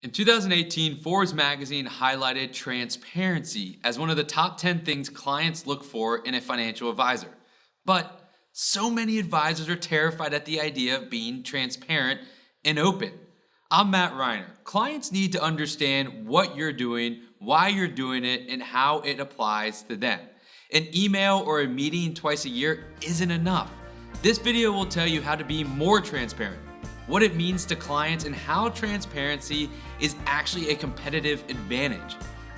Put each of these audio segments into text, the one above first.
In 2018, Forbes magazine highlighted transparency as one of the top 10 things clients look for in a financial advisor. But so many advisors are terrified at the idea of being transparent and open. I'm Matt Reiner. Clients need to understand what you're doing, why you're doing it, and how it applies to them. An email or a meeting twice a year isn't enough. This video will tell you how to be more transparent, what it means to clients, and how transparency is actually a competitive advantage.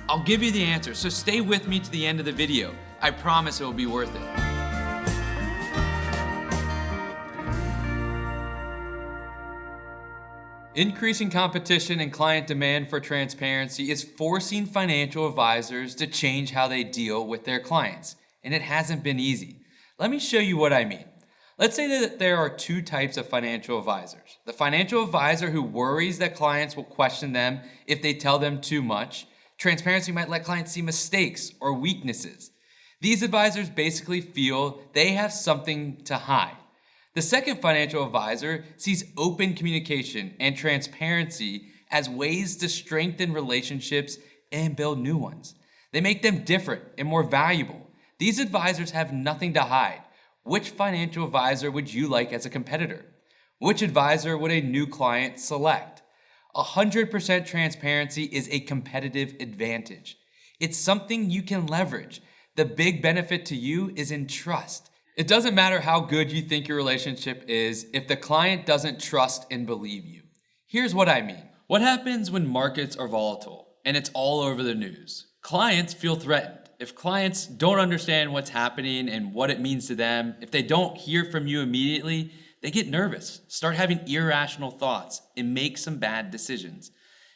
I'll give you the answer, so stay with me to the end of the video. I promise it will be worth it. Increasing competition and client demand for transparency is forcing financial advisors to change how they deal with their clients, and it hasn't been easy. Let me show you what I mean. Let's say that there are two types of financial advisors. The financial advisor who worries that clients will question them if they tell them too much. Transparency might let clients see mistakes or weaknesses. These advisors basically feel they have something to hide. The second financial advisor sees open communication and transparency as ways to strengthen relationships and build new ones. They make them different and more valuable. These advisors have nothing to hide. Which financial advisor would you like as a competitor? Which advisor would a new client select? 100% transparency is a competitive advantage. It's something you can leverage. The big benefit to you is in trust. It doesn't matter how good you think your relationship is if the client doesn't trust and believe you. Here's what I mean. What happens when markets are volatile and it's all over the news? Clients feel threatened. If clients don't understand what's happening and what it means to them, if they don't hear from you immediately, they get nervous, start having irrational thoughts, and make some bad decisions.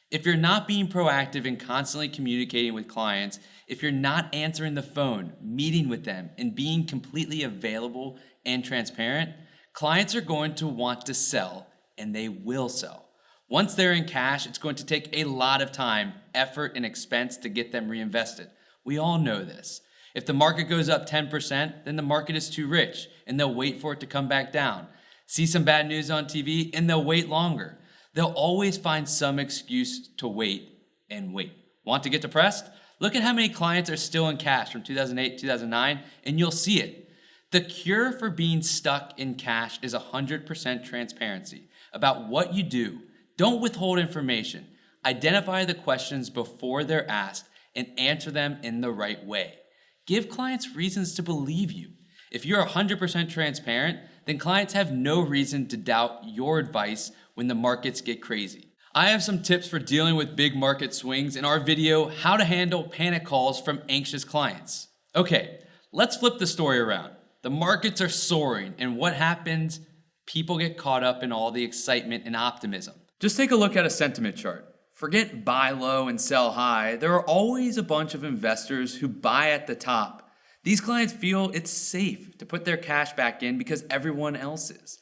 If you're not being proactive and constantly communicating with clients, if you're not answering the phone, meeting with them, and being completely available and transparent, clients are going to want to sell, and they will sell. Once they're in cash, it's going to take a lot of time, effort, and expense to get them reinvested. We all know this. If the market goes up 10%, then the market is too rich, and they'll wait for it to come back down. See some bad news on TV, and they'll wait longer. They'll always find some excuse to wait and wait. Want to get depressed? Look at how many clients are still in cash from 2008, 2009, and you'll see it. The cure for being stuck in cash is 100% transparency about what you do. Don't withhold information. Identify the questions before they're asked and answer them in the right way. Give clients reasons to believe you. If you're 100% transparent, then clients have no reason to doubt your advice when the markets get crazy. I have some tips for dealing with big market swings in our video, How to Handle Panic Calls from Anxious Clients. Okay, let's flip the story around. The markets are soaring, and what happens? People get caught up in all the excitement and optimism. Just take a look at a sentiment chart. Forget buy low and sell high. There are always a bunch of investors who buy at the top. These clients feel it's safe to put their cash back in because everyone else is.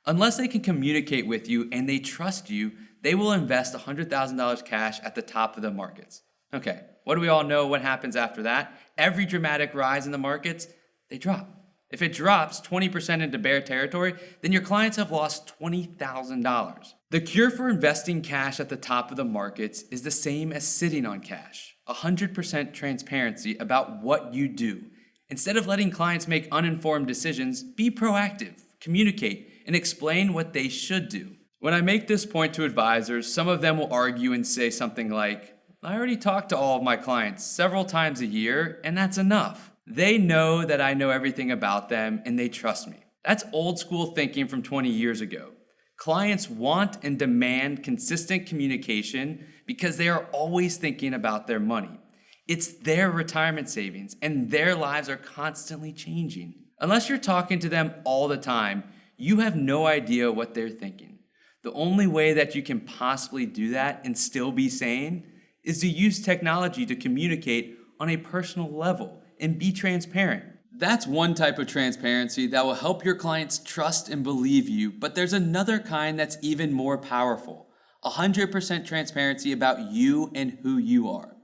Unless they can communicate with you and they trust you, they will invest $100,000 cash at the top of the markets. Okay, what do we all know what happens after that? Every dramatic rise in the markets, they drop. If it drops 20% into bear territory, then your clients have lost $20,000. The cure for investing cash at the top of the markets is the same as sitting on cash. 100% transparency about what you do. Instead of letting clients make uninformed decisions, be proactive, communicate, and explain what they should do. When I make this point to advisors, some of them will argue and say something like, I already talk to all of my clients several times a year, and that's enough. They know that I know everything about them, and they trust me. That's old school thinking from 20 years ago. Clients want and demand consistent communication because they are always thinking about their money. It's their retirement savings, and their lives are constantly changing. Unless you're talking to them all the time, you have no idea what they're thinking. The only way that you can possibly do that and still be sane is to use technology to communicate on a personal level and be transparent. That's one type of transparency that will help your clients trust and believe you, but there's another kind that's even more powerful. 100% transparency about you and who you are.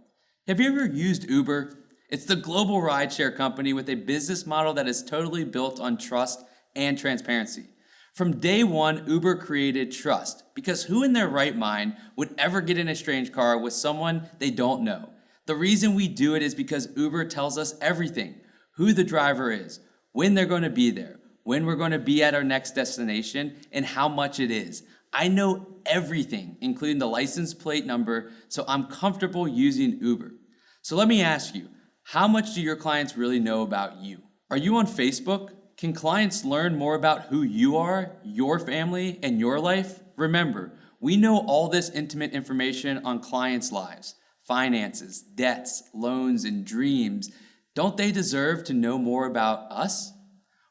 Have you ever used Uber? It's the global rideshare company with a business model that is totally built on trust and transparency. From day one, Uber created trust because who in their right mind would ever get in a strange car with someone they don't know? The reason we do it is because Uber tells us everything: who the driver is, when they're going to be there, when we're going to be at our next destination, and how much it is. I know everything, including the license plate number, so I'm comfortable using Uber. So let me ask you, how much do your clients really know about you? Are you on Facebook? Can clients learn more about who you are, your family, and your life? Remember, we know all this intimate information on clients' lives, finances, debts, loans, and dreams. Don't they deserve to know more about us?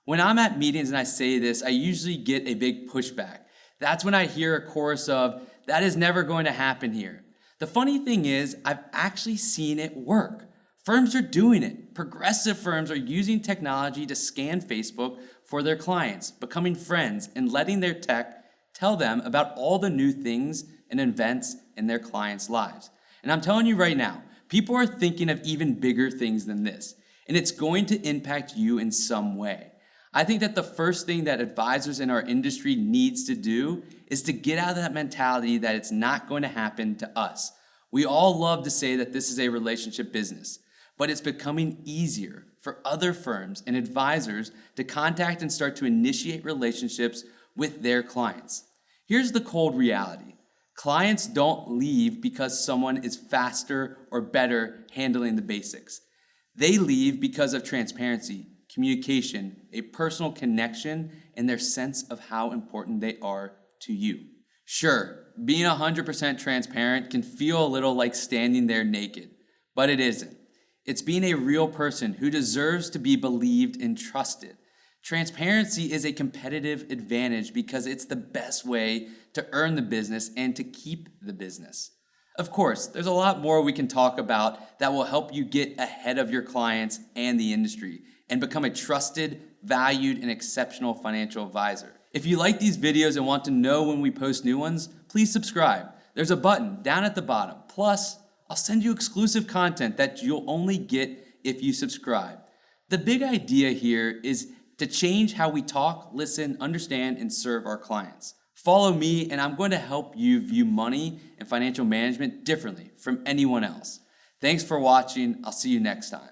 When I'm at meetings and I say this, I usually get a big pushback. That's when I hear a chorus of, "That is never going to happen here." The funny thing is, I've actually seen it work. Firms are doing it. Progressive firms are using technology to scan Facebook for their clients, becoming friends, and letting their tech tell them about all the new things and events in their clients' lives. And I'm telling you right now, people are thinking of even bigger things than this, and it's going to impact you in some way. I think that the first thing that advisors in our industry needs to do is to get out of that mentality that it's not going to happen to us. We all love to say that this is a relationship business, but it's becoming easier for other firms and advisors to contact and start to initiate relationships with their clients. Here's the cold reality. Clients don't leave because someone is faster or better handling the basics. They leave because of transparency, communication, a personal connection, and their sense of how important they are to you. Sure, being 100% transparent can feel a little like standing there naked, but it isn't. It's being a real person who deserves to be believed and trusted. Transparency is a competitive advantage because it's the best way to earn the business and to keep the business. Of course, there's a lot more we can talk about that will help you get ahead of your clients and the industry and become a trusted, valued, and exceptional financial advisor. If you like these videos and want to know when we post new ones, please subscribe. There's a button down at the bottom. Plus, I'll send you exclusive content that you'll only get if you subscribe. The big idea here is to change how we talk, listen, understand, and serve our clients. Follow me, and I'm going to help you view money and financial management differently from anyone else. Thanks for watching. I'll see you next time.